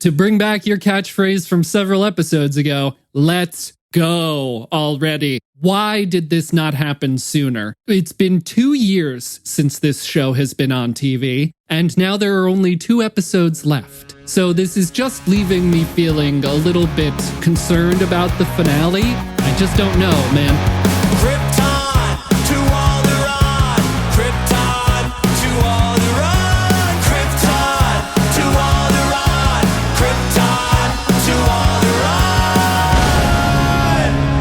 To bring back your catchphrase from several episodes ago, let's go already. Why did this not happen sooner? It's been 2 years since this show has been on TV, and now there are only 2 episodes left. So this is just leaving me feeling a little bit concerned about the finale. I just don't know, man. Krypton to Alderaan. Krypton to Alderaan. Krypton to Alderaan. Krypton to Alderaan.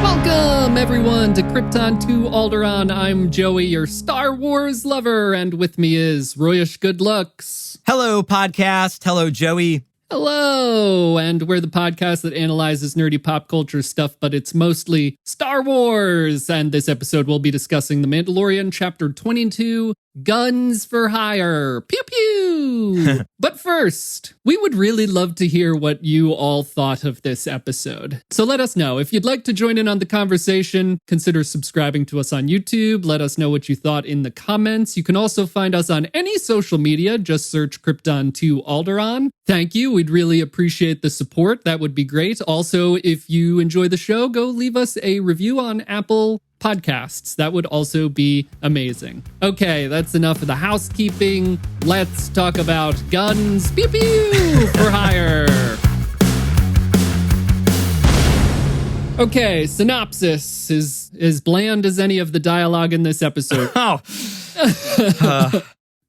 Welcome, everyone, to Krypton to Alderaan. I'm Joey, your Star Wars lover, and with me is Royish Good Looks. Hello, podcast. Hello, Joey. Hello, and we're the podcast that analyzes nerdy pop culture stuff, but it's mostly Star Wars. And this episode we'll be discussing The Mandalorian, Chapter 22, Guns for Hire. Pew pew! But first, we would really love to hear what you all thought of this episode. So let us know. If you'd like to join in on the conversation, consider subscribing to us on YouTube. Let us know what you thought in the comments. You can also find us on any social media. Just search Krypton to Alderaan. Thank you. We'd really appreciate the support. That would be great. Also, if you enjoy the show, go leave us a review on Apple Podcasts. That would also be amazing. Okay, that's enough of the housekeeping. Let's talk about guns. Pew pew for hire. Okay, synopsis is as bland as any of the dialogue in this episode.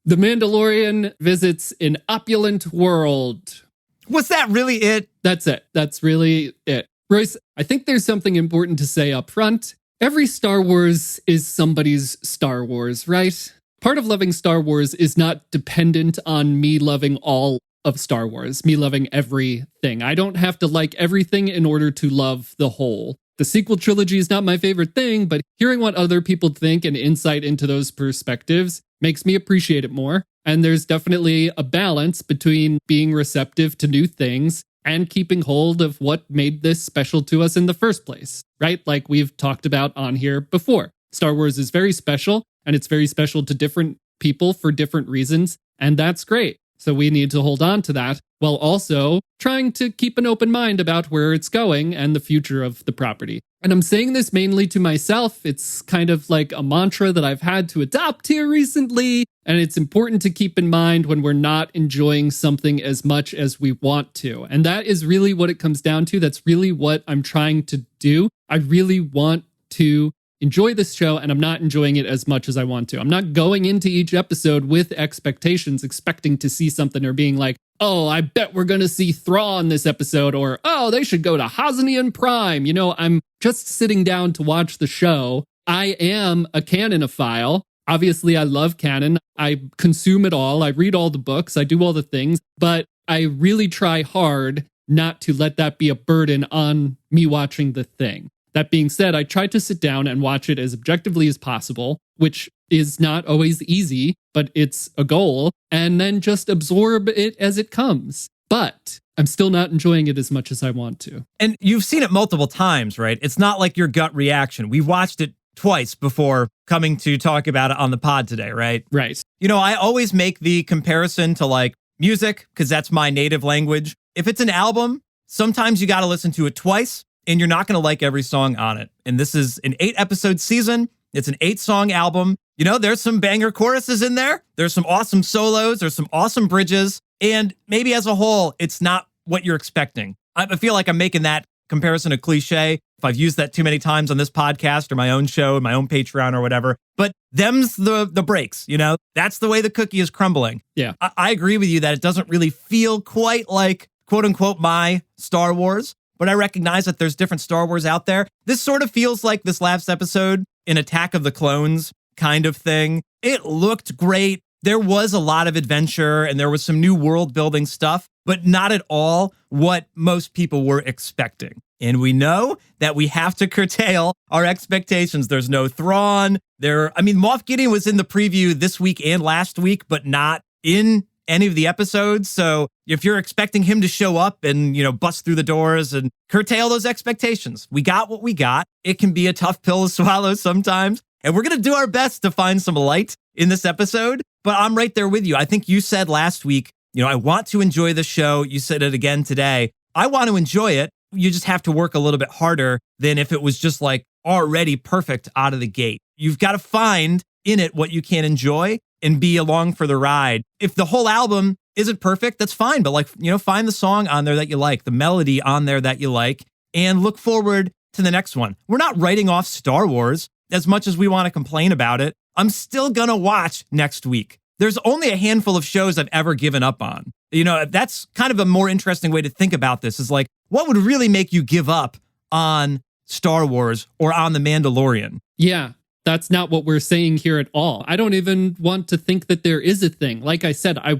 The Mandalorian visits an opulent world. Was that really it? That's it. That's really it. Royce, I think there's something important to say up front. Every Star Wars is somebody's Star Wars, right? Part of loving Star Wars is not dependent on me loving all of Star Wars, me loving everything. I don't have to like everything in order to love the whole. The sequel trilogy is not my favorite thing, but hearing what other people think and insight into those perspectives makes me appreciate it more. And there's definitely a balance between being receptive to new things and keeping hold of what made this special to us in the first place, right? Like we've talked about on here before. Star Wars is very special, and it's very special to different people for different reasons, and that's great. So we need to hold on to that while also trying to keep an open mind about where it's going and the future of the property. And I'm saying this mainly to myself. It's kind of like a mantra that I've had to adopt here recently. And it's important to keep in mind when we're not enjoying something as much as we want to. And that is really what it comes down to. That's really what I'm trying to do. I really want to enjoy this show, and I'm not enjoying it as much as I want to. I'm not going into each episode with expectations, expecting to see something or being like, oh, I bet we're going to see Thrawn this episode, or, oh, they should go to Hosnian Prime. You know, I'm just sitting down to watch the show. I am a cannonophile. Obviously, I love canon. I consume it all. I read all the books. I do all the things, but I really try hard not to let that be a burden on me watching the thing. That being said, I try to sit down and watch it as objectively as possible, which is not always easy, but it's a goal, and then just absorb it as it comes. But I'm still not enjoying it as much as I want to. And you've seen it multiple times, right? It's not like your gut reaction. We've watched it twice before coming to talk about it on the pod today, right? Right. You know, I always make the comparison to like music because that's my native language. If it's an album, sometimes you got to listen to it twice. And you're not going to like every song on it. And this is an 8-episode season. It's an 8-song album. You know, there's some banger choruses in there. There's some awesome solos. There's some awesome bridges. And maybe as a whole, it's not what you're expecting. I feel like I'm making that comparison a cliche if I've used that too many times on this podcast or my own show, my own Patreon or whatever. But them's the breaks, you know? That's the way the cookie is crumbling. Yeah. I agree with you that it doesn't really feel quite like, quote unquote, my Star Wars. But I recognize that there's different Star Wars out there. This sort of feels like this last episode in Attack of the Clones kind of thing. It looked great. There was a lot of adventure and there was some new world building stuff, but not at all what most people were expecting. And we know that we have to curtail our expectations. There's no Thrawn. Moff Gideon was in the preview this week and last week, but not in any of the episodes. So if you're expecting him to show up and, you know, bust through the doors and curtail those expectations, we got what we got. It can be a tough pill to swallow sometimes. And we're going to do our best to find some light in this episode. But I'm right there with you. I think you said last week I want to enjoy the show. You said it again today. I want to enjoy it. You just have to work a little bit harder than if it was just like already perfect out of the gate. You've got to find in it what you can enjoy and be along for the ride. If the whole album isn't perfect, that's fine. But find the song on there that you like, the melody on there that you like, and look forward to the next one. We're not writing off Star Wars as much as we want to complain about it. I'm still going to watch next week. There's only a handful of shows I've ever given up on. That's kind of a more interesting way to think about this, is like, what would really make you give up on Star Wars or on The Mandalorian? Yeah, that's not what we're saying here at all. I don't even want to think that there is a thing. Like I said, I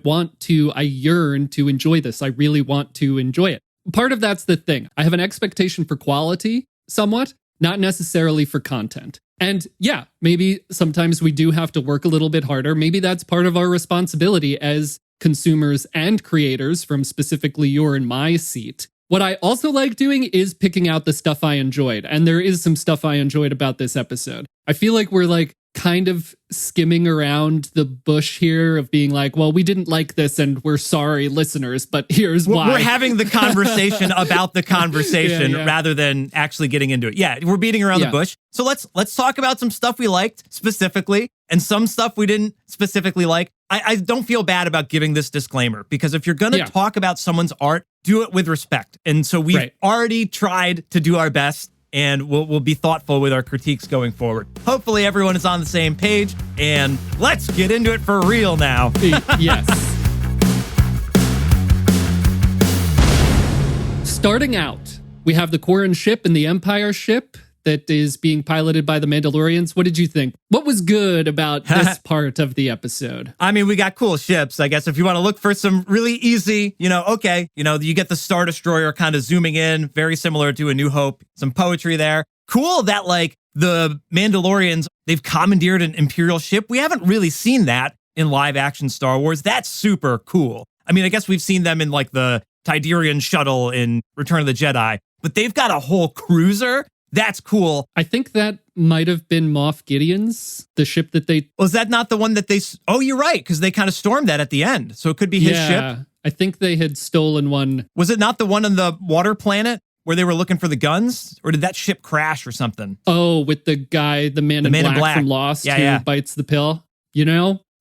yearn to enjoy this. I really want to enjoy it. Part of that's the thing. I have an expectation for quality somewhat, not necessarily for content. And yeah, maybe sometimes we do have to work a little bit harder. Maybe that's part of our responsibility as consumers and creators, from specifically your and my seat. What I also like doing is picking out the stuff I enjoyed. And there is some stuff I enjoyed about this episode. I feel like we're like kind of skimming around the bush here of being like, well, we didn't like this and we're sorry, listeners, but here's why. We're having the conversation about the conversation rather than actually getting into it. Yeah, we're beating around the bush. So let's talk about some stuff we liked specifically and some stuff we didn't specifically like. I don't feel bad about giving this disclaimer, because if you're going to talk about someone's art, do it with respect. And so we've already tried to do our best, and we'll be thoughtful with our critiques going forward. Hopefully everyone is on the same page, and let's get into it for real now. Yes. Starting out, we have the Quarren ship and the Empire ship that is being piloted by the Mandalorians. What did you think? What was good about this part of the episode? I mean, we got cool ships. I guess if you want to look for some really easy, you get the Star Destroyer kind of zooming in, very similar to A New Hope. Some poetry there. Cool that like the Mandalorians, they've commandeered an Imperial ship. We haven't really seen that in live action Star Wars. That's super cool. I mean, I guess we've seen them in like the Tidarian shuttle in Return of the Jedi, but they've got a whole cruiser. That's cool. I think that might have been Moff Gideon's, the ship that they... Was that not the one that they... Oh, you're right, because they kind of stormed that at the end. So it could be his ship. I think they had stolen one. Was it not the one on the water planet where they were looking for the guns? Or did that ship crash or something? Oh, with the guy, the man in black from Lost who bites the pill.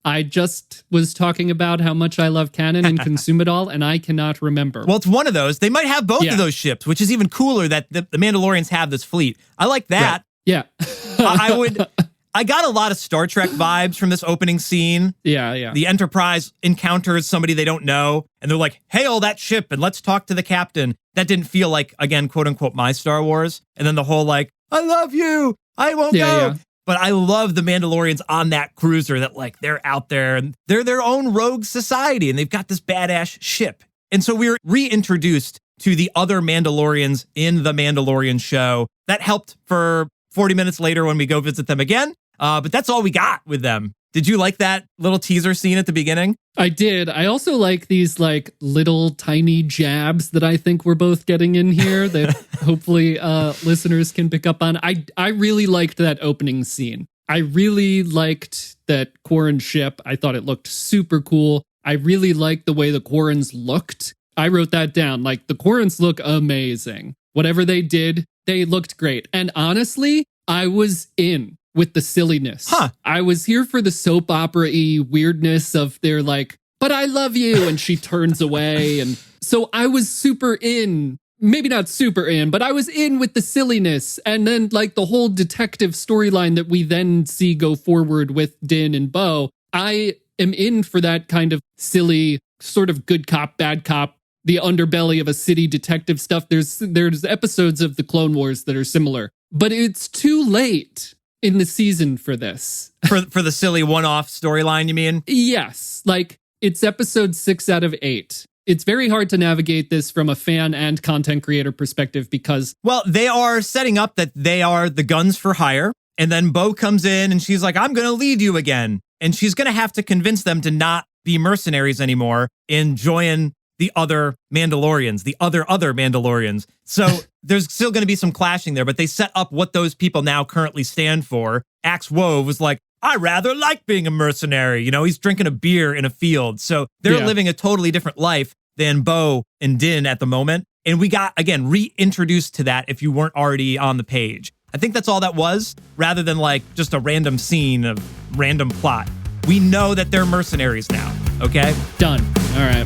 I just was talking about how much I love canon and consume it all, and I cannot remember. Well, it's one of those. They might have both of those ships, which is even cooler that the Mandalorians have this fleet. I like that. Right. Yeah. I got a lot of Star Trek vibes from this opening scene. Yeah. The Enterprise encounters somebody they don't know, and they're like, hail that ship, and let's talk to the captain. That didn't feel like, again, quote unquote, my Star Wars. And then the whole like, I love you, I won't go. Yeah. But I love the Mandalorians on that cruiser, that like they're out there and they're their own rogue society and they've got this badass ship. And so we were reintroduced to the other Mandalorians in the Mandalorian show. That helped for 40 minutes later when we go visit them again. But that's all we got with them. Did you like that little teaser scene at the beginning? I did. I also like these like little tiny jabs that I think we're both getting in here that hopefully listeners can pick up on. I really liked that opening scene. I really liked that Quarren ship. I thought it looked super cool. I really liked the way the Quarrens looked. I wrote that down. Like, the Quarrens look amazing. Whatever they did, they looked great. And honestly, I was in with the silliness. I was here for the soap opera-y weirdness of their like, but I love you, and she turns away. And so I was super in, maybe not super in, but I was in with the silliness. And then like the whole detective storyline that we then see go forward with Din and Bo, I am in for that kind of silly, sort of good cop, bad cop, the underbelly of a city detective stuff. There's episodes of the Clone Wars that are similar, but it's too late in the season for this. For the silly one-off storyline, you mean? Yes. Like, it's episode 6 out of 8. It's very hard to navigate this from a fan and content creator perspective because... Well, they are setting up that they are the guns for hire. And then Bo comes in and she's like, I'm going to lead you again. And she's going to have to convince them to not be mercenaries anymore and join the other Mandalorians, the other Mandalorians. So there's still going to be some clashing there, but they set up what those people now currently stand for. Axe Woe was like, I rather like being a mercenary. You know, he's drinking a beer in a field. So they're living a totally different life than Bo and Din at the moment. And we got, again, reintroduced to that if you weren't already on the page. I think that's all that was, rather than like just a random scene of random plot. We know that they're mercenaries now, okay? Done. All right.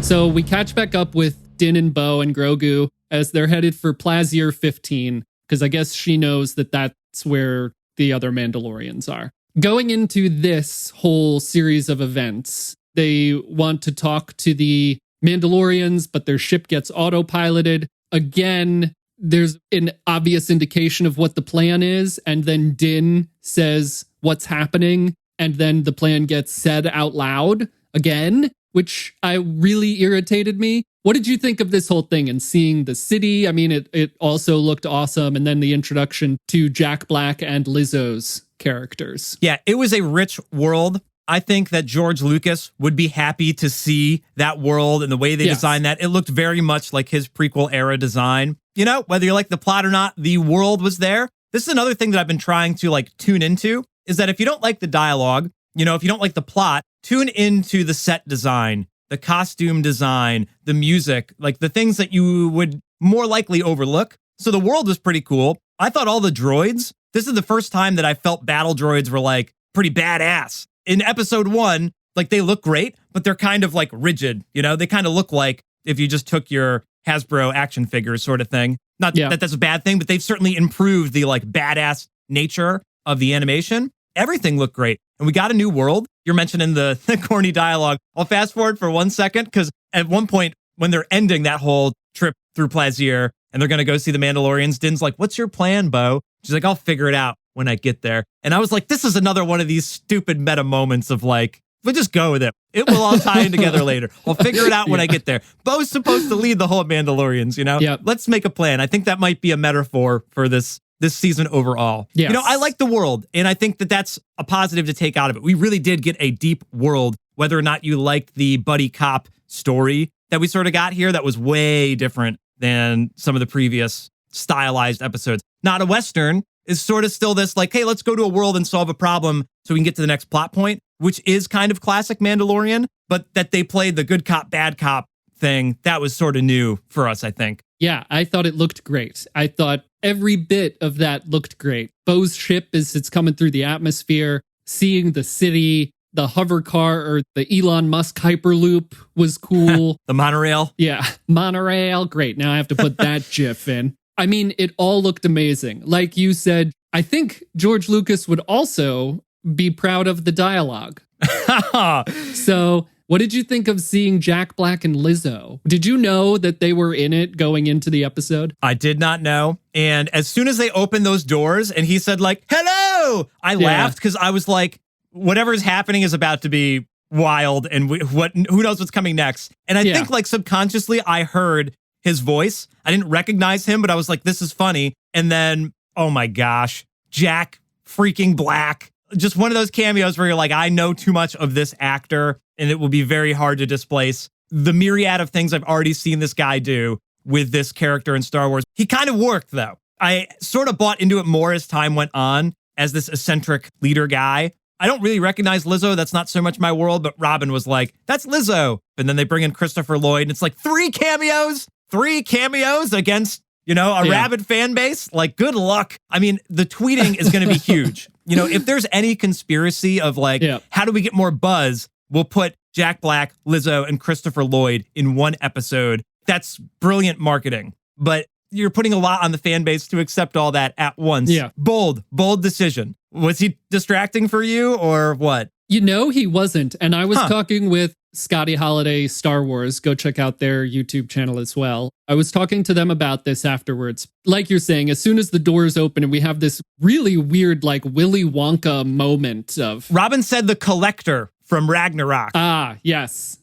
So we catch back up with Din and Bo and Grogu as they're headed for Plazier 15, because I guess she knows that that's where the other Mandalorians are. Going into this whole series of events, they want to talk to the Mandalorians, but their ship gets autopiloted. Again, there's an obvious indication of what the plan is, and then Din says what's happening, and then the plan gets said out loud again, which really irritated me. What did you think of this whole thing and seeing the city? I mean, it also looked awesome, and then the introduction to Jack Black and Lizzo's characters. Yeah, it was a rich world. I think that George Lucas would be happy to see that world and the way they designed that. It looked very much like his prequel era design. You know, whether you like the plot or not, the world was there. This is another thing that I've been trying to like tune into, is that if you don't like the dialogue, you know, if you don't like the plot, tune into the set design, the costume design, the music, like the things that you would more likely overlook. So the world was pretty cool. I thought all the droids, this is the first time that I felt battle droids were like pretty badass. In episode 1, like they look great, but they're kind of like rigid. You know, they kind of look like if you just took your Hasbro action figures sort of thing. Not that that's a bad thing, but they've certainly improved the like badass nature of the animation. Everything looked great. And we got a new world. You're mentioning the corny dialogue. I'll fast forward for 1 second, because at one point when they're ending that whole trip through Plazier and they're going to go see the Mandalorians, Din's like, what's your plan, Bo? She's like, I'll figure it out when I get there. And I was like, this is another one of these stupid meta moments of like, we'll just go with it. It will all tie in together later. I'll figure it out when I get there. Bo's supposed to lead the whole Mandalorians, you know? Let's make a plan. I think that might be a metaphor for this season overall. Yes. You know, I like the world, and I think that that's a positive to take out of it. We really did get a deep world, whether or not you liked the buddy cop story that we sort of got here. That was way different than some of the previous stylized episodes. Not a Western is sort of still this like, hey, let's go to a world and solve a problem so we can get to the next plot point, which is kind of classic Mandalorian, but that they played the good cop, bad cop thing, that was sort of new for us, I think. Yeah, I thought it looked great. I thought every bit of that looked great. Bo's ship as it's coming through the atmosphere, seeing the city, the hover car or the Elon Musk Hyperloop was cool. The monorail. Yeah, monorail. Great. Now I have to put that GIF in. I mean, it all looked amazing. Like you said, I think George Lucas would also be proud of the dialogue. So what did you think of seeing Jack Black and Lizzo? Did you know that they were in it going into the episode? I did not know. And as soon as they opened those doors and he said like, hello, I laughed because I was like, whatever's happening is about to be wild and who knows what's coming next. And I think like subconsciously I heard his voice. I didn't recognize him, but I was like, this is funny. And then, oh my gosh, Jack freaking Black. Just one of those cameos where you're like, I know too much of this actor and it will be very hard to displace the myriad of things I've already seen this guy do with this character in Star Wars. He kind of worked though. I sort of bought into it more as time went on as this eccentric leader guy. I don't really recognize Lizzo. That's not so much my world, but Robin was like, that's Lizzo. And then they bring in Christopher Lloyd and it's like 3 cameos against, you know, a rabid fan base. Like, good luck. I mean, the tweeting is going to be huge. You know, if there's any conspiracy of like, how do we get more buzz? We'll put Jack Black, Lizzo, and Christopher Lloyd in one episode. That's brilliant marketing. But you're putting a lot on the fan base to accept all that at once. Yeah. Bold decision. Was he distracting for you or what? You know, he wasn't. And I was talking with Scotty Holiday Star Wars. Go check out their YouTube channel as well. I was talking to them about this afterwards. Like you're saying, as soon as the doors open and we have this really weird, like Willy Wonka moment of... Robin said the collector from Ragnarok. Ah, yes.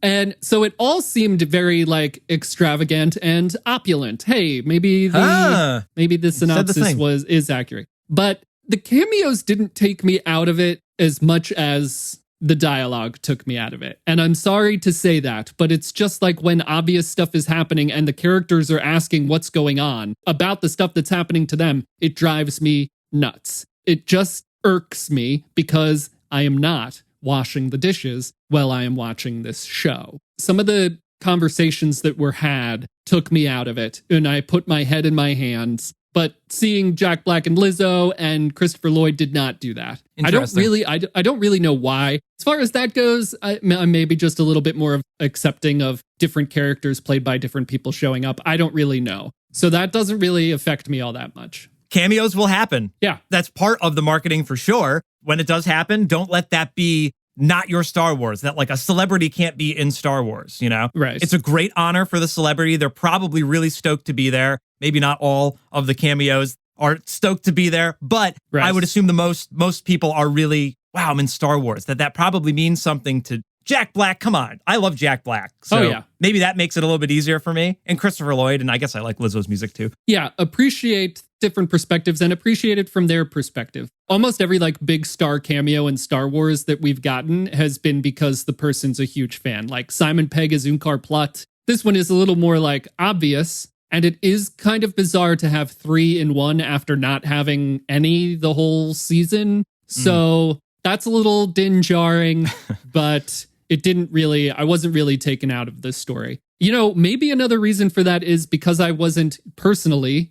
And so it all seemed very like extravagant and opulent. Hey, maybe the synopsis is accurate. But the cameos didn't take me out of it as much as the dialogue took me out of it. And I'm sorry to say that, but it's just like when obvious stuff is happening and the characters are asking what's going on about the stuff that's happening to them, it drives me nuts. It just irks me because I am not washing the dishes while I am watching this show. Some of the conversations that were had took me out of it, and I put my head in my hands. But seeing Jack Black and Lizzo and Christopher Lloyd did not do that. I don't really know why. As far as that goes, I'm maybe just a little bit more accepting of different characters played by different people showing up. I don't really know. So that doesn't really affect me all that much. Cameos will happen. Yeah. That's part of the marketing for sure. When it does happen, don't let that be not your Star Wars, that like a celebrity can't be in Star Wars, you know? Right. It's a great honor for the celebrity. They're probably really stoked to be there. Maybe not all of the cameos are stoked to be there, but right. I would assume the most people are really, wow, I'm in Star Wars. That probably means something to Jack Black. Come on. I love Jack Black. So maybe that makes it a little bit easier for me. And Christopher Lloyd, and I guess I like Lizzo's music too. Yeah, appreciate different perspectives and appreciate it from their perspective. Almost every like big star cameo in Star Wars that we've gotten has been because the person's a huge fan. Like Simon Pegg as Unkar Plutt. This one is a little more like obvious. And it is kind of bizarre to have 3 in 1 after not having any the whole season. So that's a little din-jarring, but I wasn't really taken out of this story. You know, maybe another reason for that is because I wasn't fully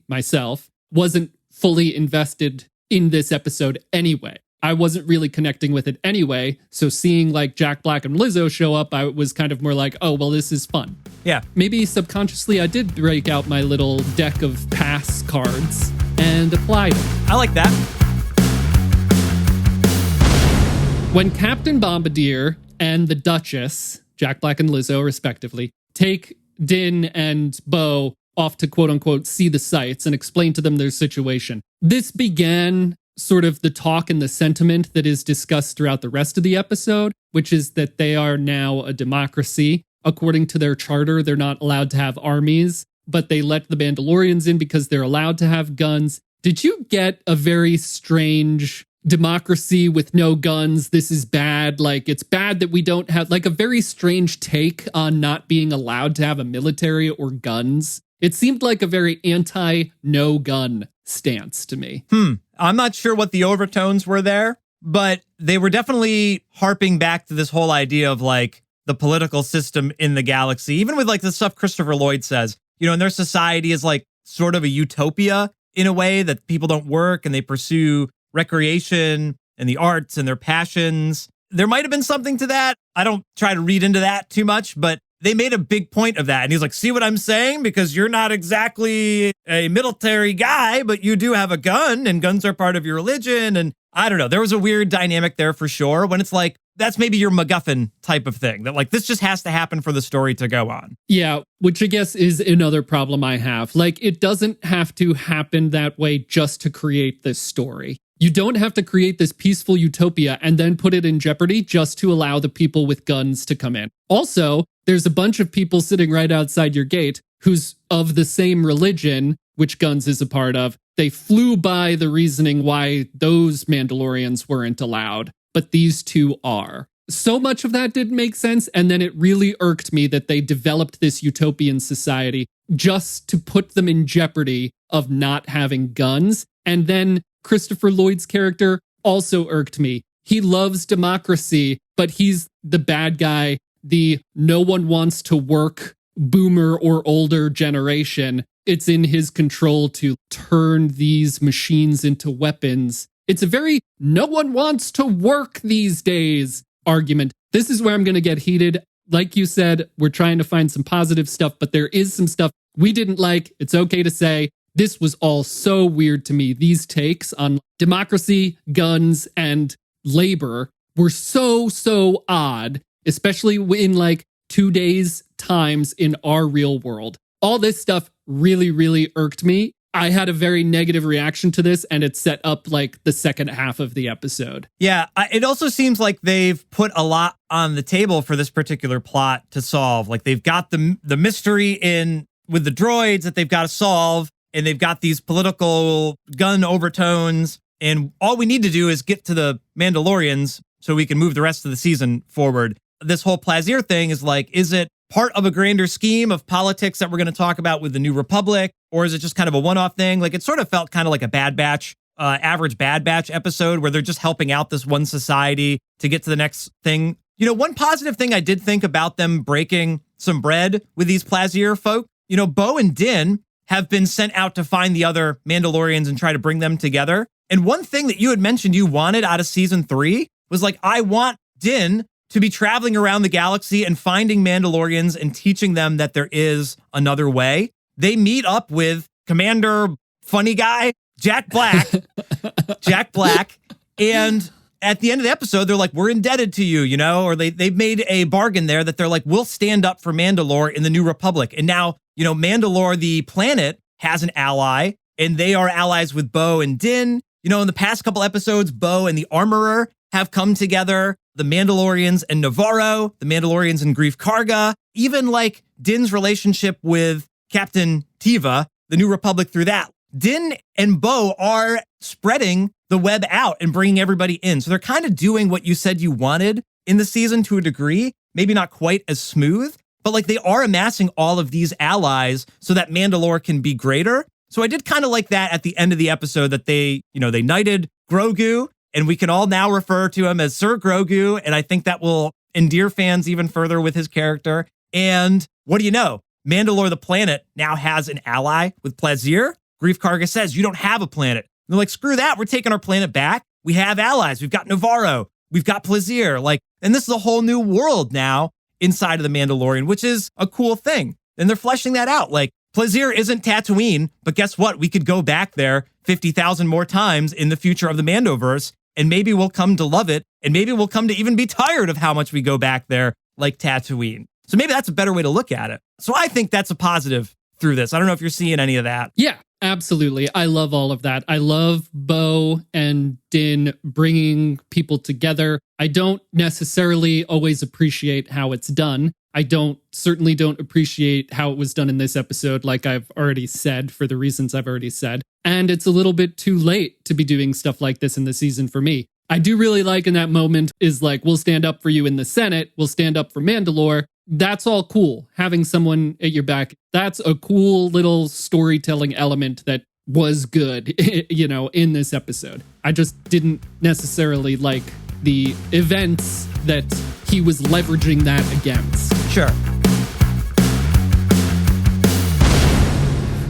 invested in this episode anyway. I wasn't really connecting with it anyway. So seeing like Jack Black and Lizzo show up, I was kind of more like, oh, well, this is fun. Yeah. Maybe subconsciously I did break out my little deck of pass cards and apply them. I like that. When Captain Bombardier and the Duchess, Jack Black and Lizzo respectively, take Din and Bo off to quote unquote see the sights and explain to them their situation, this began sort of the talk and the sentiment that is discussed throughout the rest of the episode, which is that they are now a democracy. According to their charter, they're not allowed to have armies, but they let the Mandalorians in because they're allowed to have guns. Did you get a very strange democracy with no guns? This is bad. Like, it's bad that we don't have, like, a very strange take on not being allowed to have a military or guns. It seemed like a very anti-no gun stance to me. I'm not sure what the overtones were there, but they were definitely harping back to this whole idea of like the political system in the galaxy, even with like the stuff Christopher Lloyd says, you know, and their society is like sort of a utopia in a way that people don't work and they pursue recreation and the arts and their passions. There might have been something to that. I don't try to read into that too much, but they made a big point of that. And he's like, see what I'm saying? Because you're not exactly a military guy, but you do have a gun and guns are part of your religion. And I don't know. There was a weird dynamic there for sure when it's like, that's maybe your MacGuffin type of thing that like, this just has to happen for the story to go on. Yeah, which I guess is another problem I have. Like, it doesn't have to happen that way just to create this story. You don't have to create this peaceful utopia and then put it in jeopardy just to allow the people with guns to come in. Also, there's a bunch of people sitting right outside your gate who's of the same religion, which guns is a part of. They flew by the reasoning why those Mandalorians weren't allowed, but these two are. So much of that didn't make sense, and then it really irked me that they developed this utopian society just to put them in jeopardy of not having guns. And then Christopher Lloyd's character also irked me. He loves democracy, but he's the bad guy, the no one wants to work boomer or older generation. It's in his control to turn these machines into weapons. It's a very no one wants to work these days argument. This is where I'm going to get heated. Like you said, we're trying to find some positive stuff, but there is some stuff we didn't like. It's okay to say. This was all so weird to me. These takes on democracy, guns, and labor were so odd, especially in like 2 days times in our real world. All this stuff really irked me. I had a very negative reaction to this, and it set up like the second half of the episode. Yeah, it also seems like they've put a lot on the table for this particular plot to solve. Like they've got the mystery in with the droids that they've got to solve. And they've got these political gun overtones. And all we need to do is get to the Mandalorians so we can move the rest of the season forward. This whole Plaisir thing is like, is it part of a grander scheme of politics that we're going to talk about with the New Republic? Or is it just kind of a one-off thing? Like, it sort of felt kind of like a Bad Batch, average Bad Batch episode where they're just helping out this one society to get to the next thing. You know, one positive thing I did think about them breaking some bread with these Plaisir folk, you know, Bo and Din have been sent out to find the other Mandalorians and try to bring them together. And one thing that you had mentioned you wanted out of season 3 was like, I want Din to be traveling around the galaxy and finding Mandalorians and teaching them that there is another way. They meet up with Commander Funny Guy, Jack Black, and at the end of the episode, they're like, we're indebted to you, you know, or they've made a bargain there that they're like, we'll stand up for Mandalore in the New Republic. And now, you know, Mandalore, the planet, has an ally, and they are allies with Bo and Din. You know, in the past couple episodes, Bo and the Armorer have come together, the Mandalorians and Navarro, the Mandalorians and Grief Karga, even like Din's relationship with Captain Teva, the New Republic through that. Din and Bo are spreading the web out and bringing everybody in. So they're kind of doing what you said you wanted in the season to a degree, maybe not quite as smooth, but like they are amassing all of these allies so that Mandalore can be greater. So I did kind of like that at the end of the episode that they knighted Grogu, and we can all now refer to him as Sir Grogu. And I think that will endear fans even further with his character. And what do you know? Mandalore, the planet, now has an ally with Plaisir. Grief Karga says, you don't have a planet. And they're like, screw that. We're taking our planet back. We have allies. We've got Navarro. We've got Plaisir. Like, and this is a whole new world now inside of the Mandalorian, which is a cool thing. And they're fleshing that out. Like, Plaisir isn't Tatooine, but guess what? We could go back there 50,000 more times in the future of the Mandoverse, and maybe we'll come to love it, and maybe we'll come to even be tired of how much we go back there like Tatooine. So maybe that's a better way to look at it. So I think that's a positive through this. I don't know if you're seeing any of that. Yeah, absolutely. I love all of that. I love Bo and Din bringing people together. I don't necessarily always appreciate how it's done. I certainly don't appreciate how it was done in this episode, like I've already said, for the reasons I've already said. And it's a little bit too late to be doing stuff like this in the season for me. I do really like in that moment is like, we'll stand up for you in the Senate. We'll stand up for Mandalore. That's all cool. Having someone at your back, that's a cool little storytelling element that was good, you know, in this episode. I just didn't necessarily like the events that he was leveraging that against. Sure.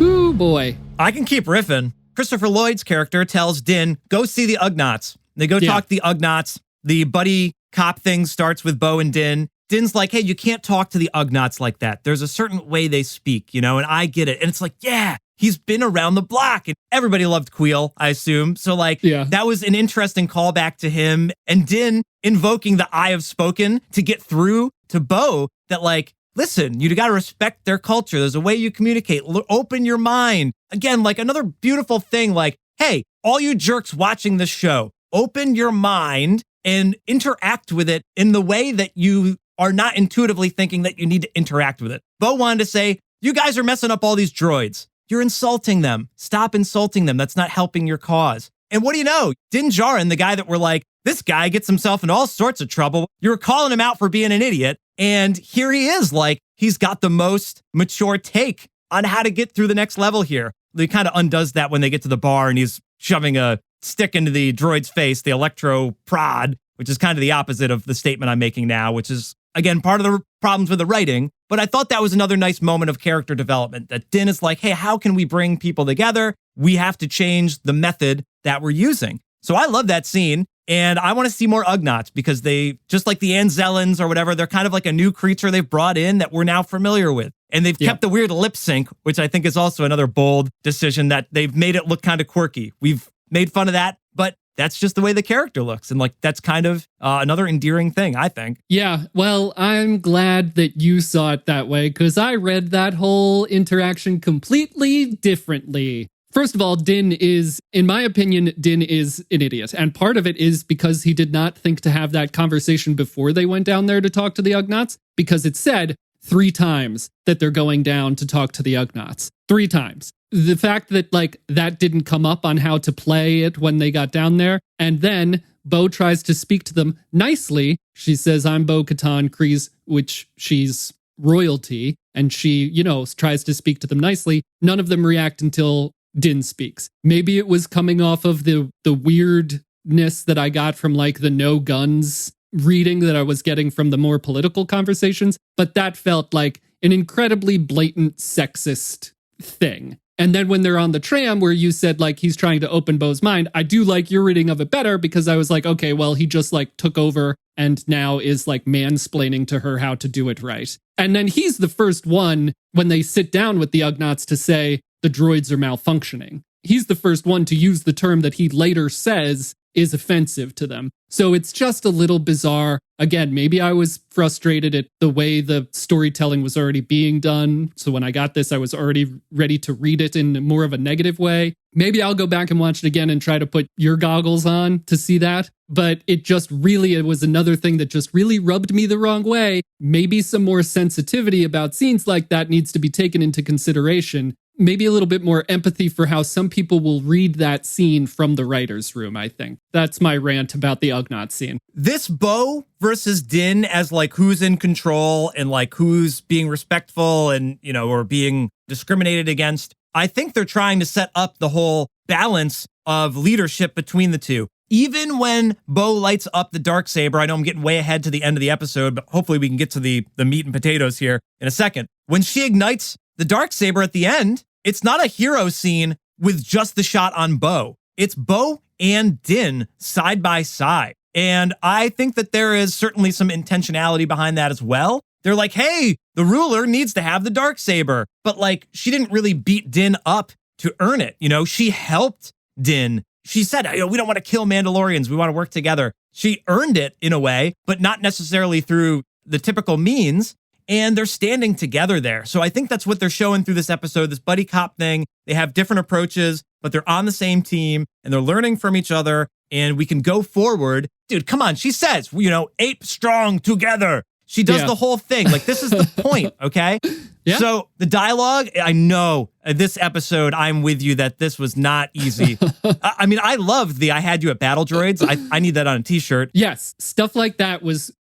Ooh, boy. I can keep riffing. Christopher Lloyd's character tells Din, go see the Ugnaughts. They go talk to the Ugnaughts. The buddy cop thing starts with Bo and Din. Din's like, hey, you can't talk to the Ugnaughts like that. There's a certain way they speak, you know, and I get it. And it's like, yeah, he's been around the block. And everybody loved Queel, I assume. So like, that was an interesting callback to him. And Din invoking the I have spoken to get through to Bo that like, listen, you got to respect their culture. There's a way you communicate. Open your mind. Again, like another beautiful thing, like, hey, all you jerks watching this show, open your mind and interact with it in the way that you are not intuitively thinking that you need to interact with it. Bo wanted to say, you guys are messing up all these droids. You're insulting them. Stop insulting them. That's not helping your cause. And what do you know? Din Djarin, the guy that we're like, this guy gets himself in all sorts of trouble. You were calling him out for being an idiot. And here he is, like, he's got the most mature take on how to get through the next level here. He kind of undoes that when they get to the bar and he's shoving a stick into the droid's face, the electro prod, which is kind of the opposite of the statement I'm making now, which is, again, part of the problems with the writing. But I thought that was another nice moment of character development, that Din is like, hey, how can we bring people together? We have to change the method that we're using. So I love that scene. And I want to see more Ugnaughts because they, just like the Anzellans or whatever, they're kind of like a new creature they've brought in that we're now familiar with. And they've kept the weird lip sync, which I think is also another bold decision, that they've made it look kind of quirky. We've made fun of that, but that's just the way the character looks. And like, that's kind of another endearing thing, I think. Yeah, well, I'm glad that you saw it that way because I read that whole interaction completely differently. First of all, Din is, in my opinion, Din is an idiot. And part of it is because he did not think to have that conversation before they went down there to talk to the Ugnaughts, because it said 3 times that they're going down to talk to the Ugnaughts. 3 times. The fact that, like, that didn't come up on how to play it when they got down there. And then Bo tries to speak to them nicely. She says, I'm Bo-Katan Kryze, which she's royalty. And she, tries to speak to them nicely. None of them react until Din speaks. Maybe it was coming off of the weirdness that I got from like the no guns reading that I was getting from the more political conversations. But that felt like an incredibly blatant sexist thing. And then when they're on the tram where you said like he's trying to open Bo's mind, I do like your reading of it better because I was like, okay, well, he just like took over and now is like mansplaining to her how to do it right. And then he's the first one when they sit down with the Ugnaughts to say the droids are malfunctioning. He's the first one to use the term that he later says is offensive to them. So it's just a little bizarre. Again, maybe I was frustrated at the way the storytelling was already being done. So when I got this, I was already ready to read it in more of a negative way. Maybe I'll go back and watch it again and try to put your goggles on to see that. But it was another thing that just really rubbed me the wrong way. Maybe some more sensitivity about scenes like that needs to be taken into consideration. Maybe a little bit more empathy for how some people will read that scene from the writer's room, I think. That's my rant about the Ugnaught scene. This Bo versus Din as like who's in control and like who's being respectful and, or being discriminated against. I think they're trying to set up the whole balance of leadership between the two. Even when Bo lights up the Darksaber, I know I'm getting way ahead to the end of the episode, but hopefully we can get to the meat and potatoes here in a second. When she ignites the Darksaber at the end, it's not a hero scene with just the shot on Bo. It's Bo and Din side by side. And I think that there is certainly some intentionality behind that as well. They're like, hey, the ruler needs to have the Darksaber. But like, she didn't really beat Din up to earn it. She helped Din. She said, we don't want to kill Mandalorians. We want to work together. She earned it in a way, but not necessarily through the typical means. And they're standing together there. So I think that's what they're showing through this episode, this buddy cop thing. They have different approaches, but they're on the same team and they're learning from each other and we can go forward. Dude, come on. She says, ape strong together. She does the whole thing. Like, this is the point, okay? Yeah. So the dialogue, I know this episode, I'm with you that this was not easy. I mean, I loved I had you at Battle Droids. I need that on a t-shirt. Yes. Stuff like that was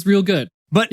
real good. But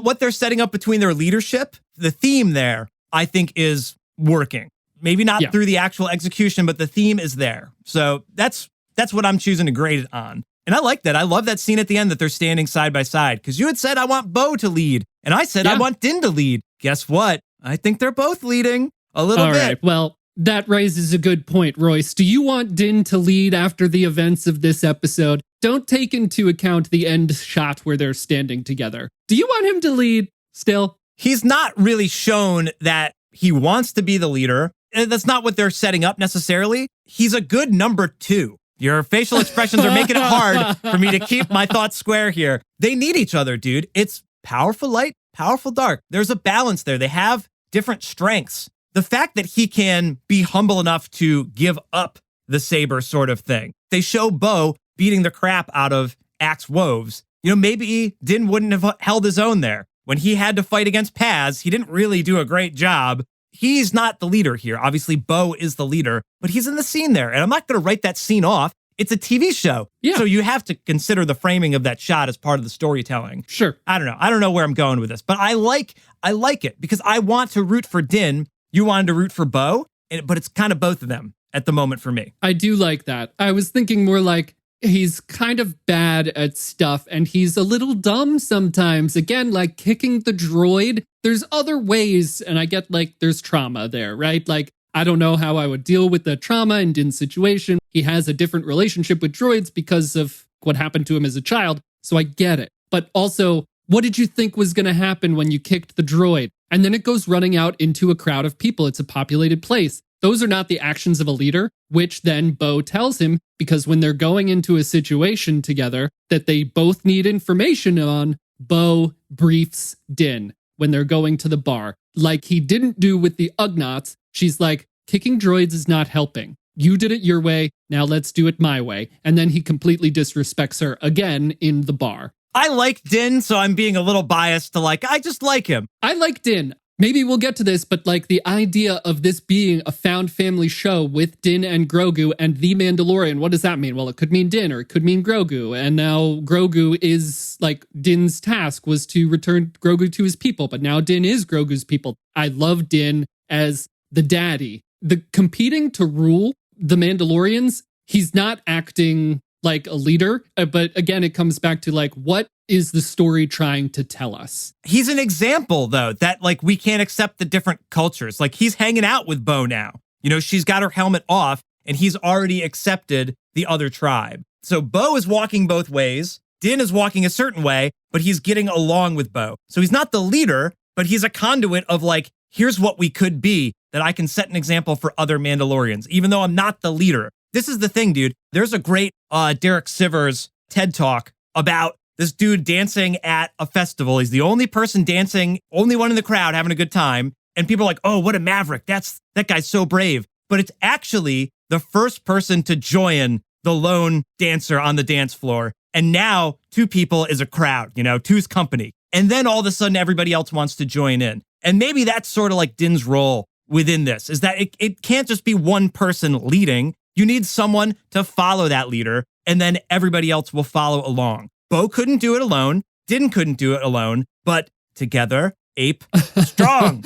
what they're setting up between their leadership, the theme there, I think is working. Maybe not through the actual execution, but the theme is there. So that's what I'm choosing to grade it on. And I like that. I love that scene at the end that they're standing side by side. Because you had said, I want Bo to lead. And I said, I want Din to lead. Guess what? I think they're both leading a little bit. All right. Well, that raises a good point, Royce. Do you want Din to lead after the events of this episode? Don't take into account the end shot where they're standing together. Do you want him to lead still? He's not really shown that he wants to be the leader. That's not what they're setting up necessarily. He's a good number 2. Your facial expressions are making it hard for me to keep my thoughts square here. They need each other, dude. It's powerful light, powerful dark. There's a balance there. They have different strengths. The fact that he can be humble enough to give up the saber sort of thing. They show Bo beating the crap out of Axe Woves. Maybe Din wouldn't have held his own there. When he had to fight against Paz, he didn't really do a great job. He's not the leader here. Obviously, Bo is the leader, but he's in the scene there. And I'm not going to write that scene off. It's a TV show. Yeah. So you have to consider the framing of that shot as part of the storytelling. Sure. I don't know where I'm going with this, but I like it because I want to root for Din. You wanted to root for Bo, but it's kind of both of them at the moment for me. I do like that. I was thinking more like he's kind of bad at stuff and he's a little dumb sometimes. Again, like kicking the droid. There's other ways, and I get like there's trauma there, right? Like, I don't know how I would deal with the trauma in Din's situation. He has a different relationship with droids because of what happened to him as a child. So I get it. But also, what did you think was going to happen when you kicked the droid? And then it goes running out into a crowd of people. It's a populated place. Those are not the actions of a leader, which then Bo tells him, because when they're going into a situation together that they both need information on, Bo briefs Din when they're going to the bar. Like he didn't do with the Ugnaughts. She's like, kicking droids is not helping. You did it your way. Now let's do it my way. And then he completely disrespects her again in the bar. I like Din, so I'm being a little biased to I just like him. I like Din. maybe we'll get to this, but like the idea of this being a found family show with Din and Grogu and the Mandalorian, what does that mean? Well, it could mean Din or it could mean Grogu. And now Grogu is like Din's task was to return Grogu to his people, but now Din is Grogu's people. I love Din as the daddy. The competing to rule the Mandalorians, he's not acting like a leader, but again, it comes back to like, what is the story trying to tell us? He's an example, though, that like we can't accept the different cultures. Like he's hanging out with Bo now. You know, she's got her helmet off and he's already accepted the other tribe. So Bo is walking both ways. Din is walking a certain way, but he's getting along with Bo. So he's not the leader, but he's a conduit of like, here's what we could be, that I can set an example for other Mandalorians, even though I'm not the leader. This is the thing, dude. There's a great Darksaber's TED Talk about this dude dancing at a festival. He's the only person dancing, only one in the crowd having a good time. And people are like, oh, what a maverick. That guy's so brave. But it's actually the first person to join the lone dancer on the dance floor. And now 2 people is a crowd, you know, 2's company. And then all of a sudden, everybody else wants to join in. And maybe that's sort of like Din's role within this, is that it can't just be one person leading. You need someone to follow that leader, and then everybody else will follow along. Bo couldn't do it alone. Din couldn't do it alone, but together, ape strong.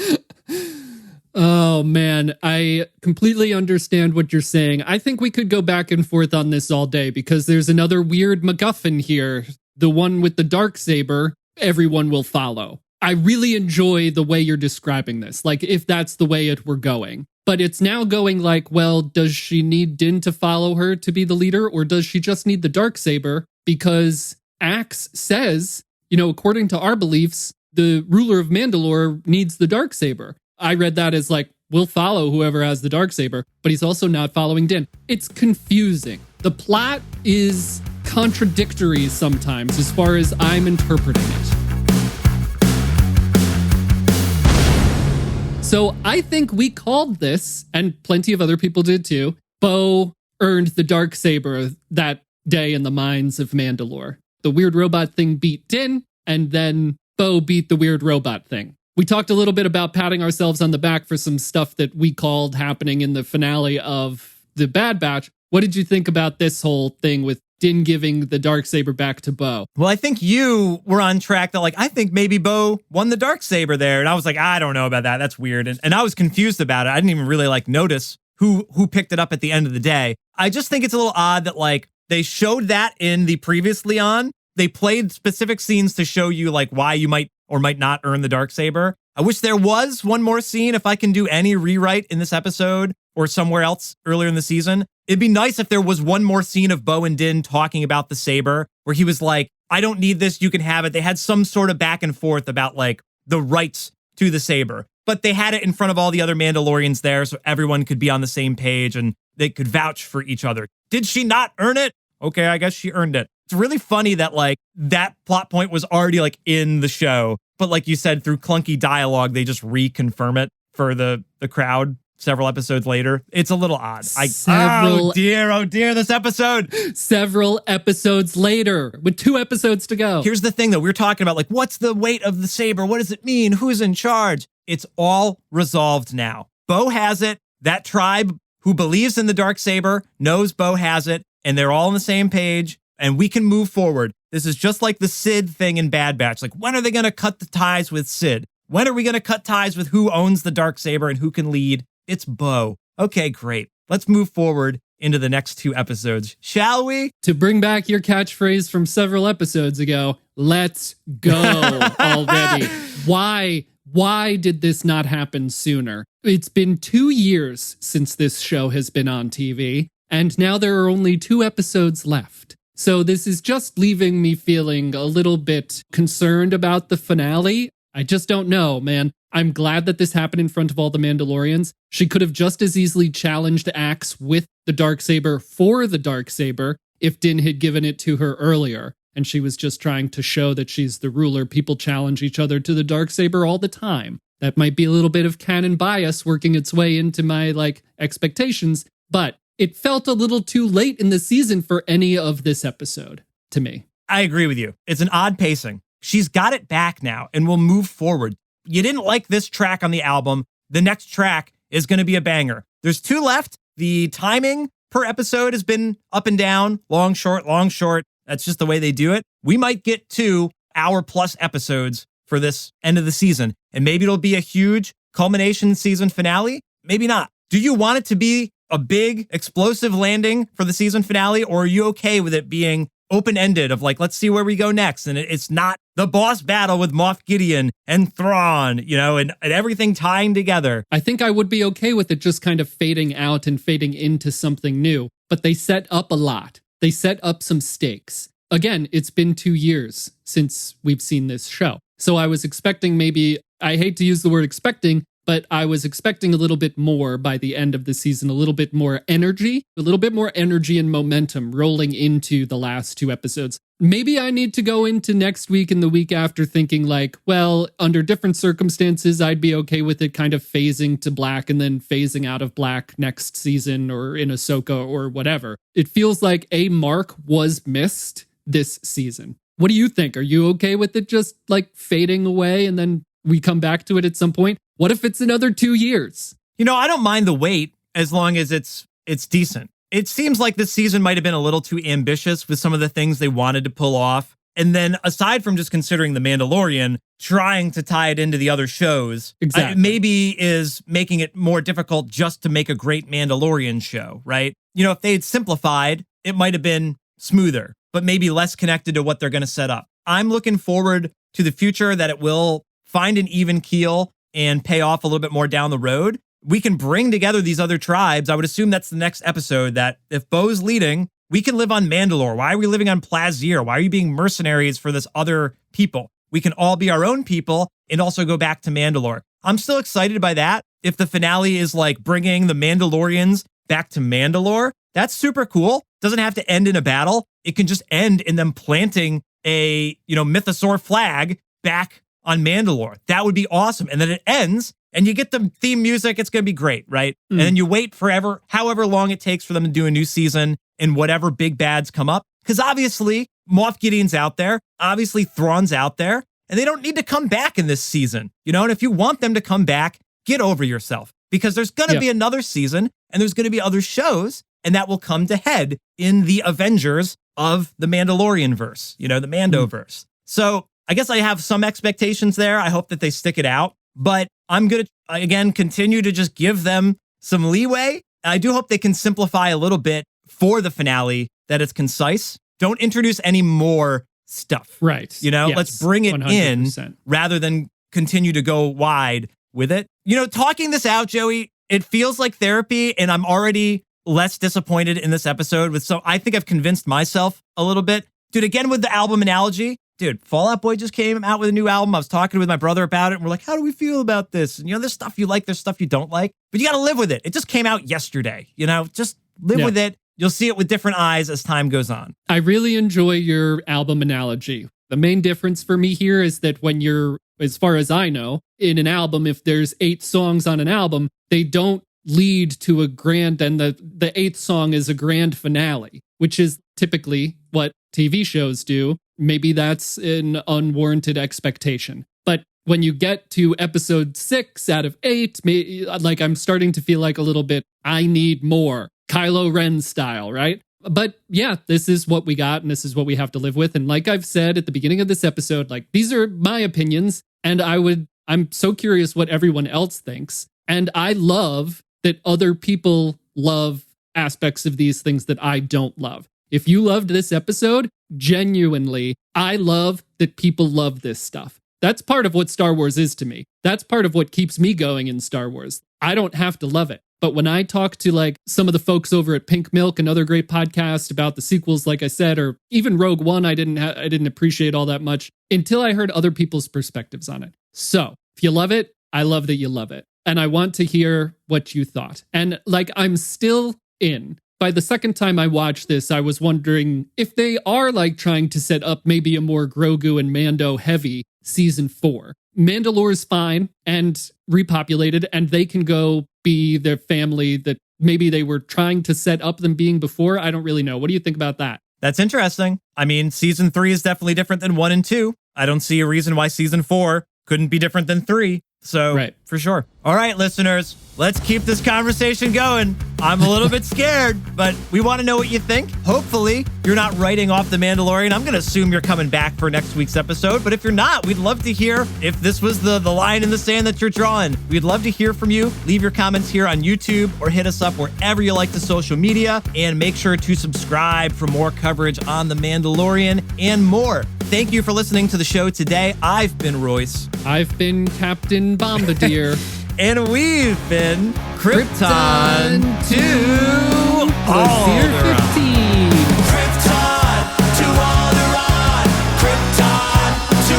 Oh, man, I completely understand what you're saying. I think we could go back and forth on this all day because there's another weird MacGuffin here. The one with the Darksaber, everyone will follow. I really enjoy the way you're describing this, like if that's the way it were going. But it's now going like, well, does she need Din to follow her to be the leader, or does she just need the Darksaber? Because Axe says, you know, according to our beliefs, the ruler of Mandalore needs the Darksaber. I read that as like, we'll follow whoever has the Darksaber, but he's also not following Din. It's confusing. The plot is contradictory sometimes as far as I'm interpreting it. So I think we called this, and plenty of other people did too. Bo earned the Darksaber that day in the mines of Mandalore. The weird robot thing beat Din, and then Bo beat the weird robot thing. We talked a little bit about patting ourselves on the back for some stuff that we called happening in the finale of The Bad Batch. What did you think about this whole thing with Din giving the Darksaber back to Bo? Well, I think you were on track that like, I think maybe Bo won the Darksaber there. And I was like, I don't know about that. That's weird. And I was confused about it. I didn't even really like notice who picked it up at the end of the day. I just think it's a little odd that like they showed that in the previously on. They played specific scenes to show you like why you might or might not earn the Darksaber. I wish there was one more scene, if I can do any rewrite in this episode or somewhere else earlier in the season. It'd be nice if there was one more scene of Bo and Din talking about the saber where he was like, I don't need this, you can have it. They had some sort of back and forth about like the rights to the saber, but they had it in front of all the other Mandalorians there so everyone could be on the same page and they could vouch for each other. Did she not earn it? Okay, I guess she earned it. It's really funny that like that plot point was already like in the show, but like you said, through clunky dialogue, they just reconfirm it for the crowd several episodes later. It's a little odd. Oh dear, this episode. Several episodes later, with 2 episodes to go. Here's the thing that we're talking about, like, what's the weight of the saber? What does it mean? Who's in charge? It's all resolved now. Bo has it. That tribe who believes in the Darksaber knows Bo has it, and they're all on the same page, and we can move forward. This is just like the Sid thing in Bad Batch. Like, when are they going to cut the ties with Sid? When are we going to cut ties with who owns the Darksaber and who can lead? It's Bo. Okay, great. Let's move forward into the next 2 episodes, shall we? To bring back your catchphrase from several episodes ago, let's go already. Why did this not happen sooner? It's been 2 years since this show has been on TV, and now there are only 2 episodes left. So this is just leaving me feeling a little bit concerned about the finale. I just don't know, man. I'm glad that this happened in front of all the Mandalorians. She could have just as easily challenged Axe with the Darksaber for the Darksaber if Din had given it to her earlier, and she was just trying to show that she's the ruler. People challenge each other to the Darksaber all the time. That might be a little bit of canon bias working its way into my, expectations, but it felt a little too late in the season for any of this episode, to me. I agree with you. It's an odd pacing. She's got it back now, and we'll move forward. you didn't like this track on the album, the next track is going to be a banger. There's 2 left. The timing per episode has been up and down, long, short, long, short. That's just the way they do it. We might get 2 hour-plus episodes for this end of the season, and maybe it'll be a huge culmination season finale. Maybe not. Do you want it to be a big, explosive landing for the season finale, or are you okay with it being open-ended of like, let's see where we go next, and it's not the boss battle with Moff Gideon and Thrawn, and everything tying together? I think I would be okay with it just kind of fading out and fading into something new, but they set up a lot. They set up some stakes. Again, it's been 2 years since we've seen this show. So I was expecting I hate to use the word expecting, but I was expecting a little bit more by the end of the season, a little bit more energy and momentum rolling into the last 2 episodes. Maybe I need to go into next week and the week after thinking like, well, under different circumstances, I'd be okay with it kind of phasing to black and then phasing out of black next season or in Ahsoka or whatever. It feels like a mark was missed this season. What do you think? Are you okay with it just like fading away and then we come back to it at some point? What if it's another 2 years? I don't mind the wait as long as it's decent. It seems like this season might have been a little too ambitious with some of the things they wanted to pull off. And then aside from just considering The Mandalorian, trying to tie it into the other shows, exactly. Maybe is making it more difficult just to make a great Mandalorian show, right? If they had simplified, it might have been smoother, but maybe less connected to what they're going to set up. I'm looking forward to the future, that it will find an even keel and pay off a little bit more down the road. We can bring together these other tribes. I would assume that's the next episode, that if Bo's leading, we can live on Mandalore. Why are we living on Plazir? Why are you being mercenaries for this other people? We can all be our own people and also go back to Mandalore. I'm still excited by that. If the finale is like bringing the Mandalorians back to Mandalore, that's super cool. Doesn't have to end in a battle. It can just end in them planting a, mythosaur flag back on Mandalore. That would be awesome. And then it ends and you get the theme music. It's going to be great, right? And then you wait forever, however long it takes for them to do a new season and whatever big bads come up. Because obviously Moff Gideon's out there. Obviously Thrawn's out there. And they don't need to come back in this season. And if you want them to come back, get over yourself. Because there's going to be another season and there's going to be other shows. And that will come to head in the Avengers of the Mandalorian verse, the Mandoverse. So I guess I have some expectations there. I hope that they stick it out. But I'm going to, again, continue to just give them some leeway. I do hope they can simplify a little bit for the finale, that it's concise. Don't introduce any more stuff. Right. Yes, let's bring it 100%. in rather than continue to go wide with it. Talking this out, Joey, it feels like therapy, and I'm already less disappointed in this episode. I think I've convinced myself a little bit. Dude, again, with the album analogy, Fall Out Boy just came out with a new album. I was talking with my brother about it, and we're like, how do we feel about this? And, there's stuff you like, there's stuff you don't like, but you got to live with it. It just came out yesterday, just live with it. You'll see it with different eyes as time goes on. I really enjoy your album analogy. The main difference for me here is that when you're, as far as I know, in an album, if there's 8 songs on an album, they don't lead to a grand, and the 8th song is a grand finale, which is typically what TV shows do. Maybe that's an unwarranted expectation. But when you get to episode 6 out of 8, I'm starting to feel like a little bit, I need more. Kylo Ren style, right? But yeah, this is what we got and this is what we have to live with. And like I've said at the beginning of this episode, these are my opinions, and I'm so curious what everyone else thinks. And I love that other people love aspects of these things that I don't love. If you loved this episode, genuinely, I love that people love this stuff. That's part of what Star Wars is to me. That's part of what keeps me going in Star Wars. I don't have to love it. But when I talk to some of the folks over at Pink Milk, another great podcast about the sequels, like I said, or even Rogue One, I didn't appreciate all that much until I heard other people's perspectives on it. So if you love it, I love that you love it. And I want to hear what you thought. And I'm still in. By the second time I watched this, I was wondering if they are trying to set up maybe a more Grogu and Mando heavy season 4. Mandalore's fine and repopulated, and they can go be their family that maybe they were trying to set up them being before. I don't really know. What do you think about that? That's interesting. I mean, season 3 is definitely different than 1 and 2. I don't see a reason why season 4 couldn't be different than 3. So, Right. for sure. All right, listeners, let's keep this conversation going. I'm a little bit scared, but we want to know what you think. Hopefully, you're not writing off The Mandalorian. I'm going to assume you're coming back for next week's episode, but if you're not, we'd love to hear if this was the line in the sand that you're drawing. We'd love to hear from you. Leave your comments here on YouTube or hit us up wherever you like the social media, and make sure to subscribe for more coverage on The Mandalorian and more. Thank you for listening to the show today. I've been Royce. I've been Captain Bombardier. And we've been Krypton to Plaisir Alderaan. 15. Krypton to Alderaan. Krypton to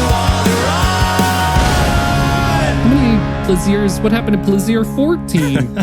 Alderaan. How many Plaisirs? What happened to Plaisir 14?